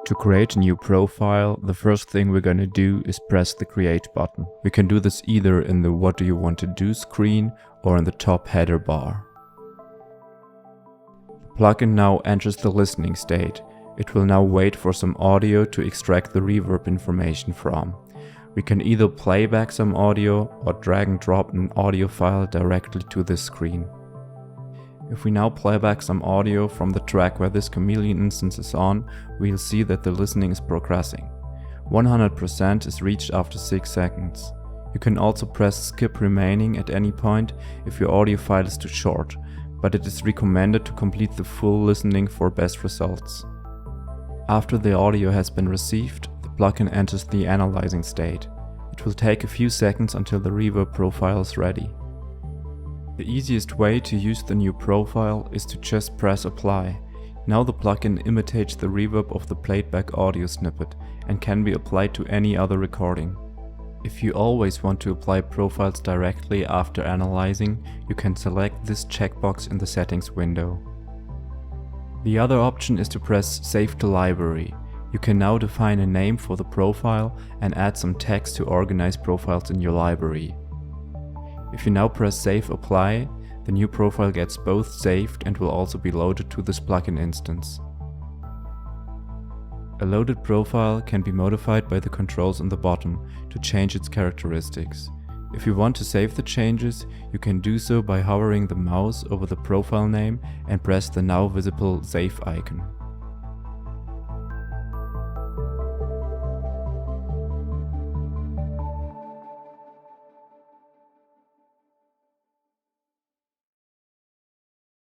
To create a new profile, the first thing we're going to do is press the Create button. We can do this either in the What do you want to do screen or in the top header bar. The plugin now enters the listening state. It will now wait for some audio to extract the reverb information from. We can either play back some audio or drag and drop an audio file directly to this screen. If we now play back some audio from the track where this Chameleon instance is on, we'll see that the listening is progressing. 100% is reached after 6 seconds. You can also press skip remaining at any point if your audio file is too short, but it is recommended to complete the full listening for best results. After the audio has been received, the plugin enters the analyzing state. It will take a few seconds until the reverb profile is ready. The easiest way to use the new profile is to just press apply. Now the plugin imitates the reverb of the playback audio snippet and can be applied to any other recording. If you always want to apply profiles directly after analyzing, you can select this checkbox in the settings window. The other option is to press Save to Library. You can now define a name for the profile and add some text to organize profiles in your library. If you now press Save Apply, the new profile gets both saved and will also be loaded to this plugin instance. A loaded profile can be modified by the controls on the bottom to change its characteristics. If you want to save the changes, you can do so by hovering the mouse over the profile name and press the now visible Save icon.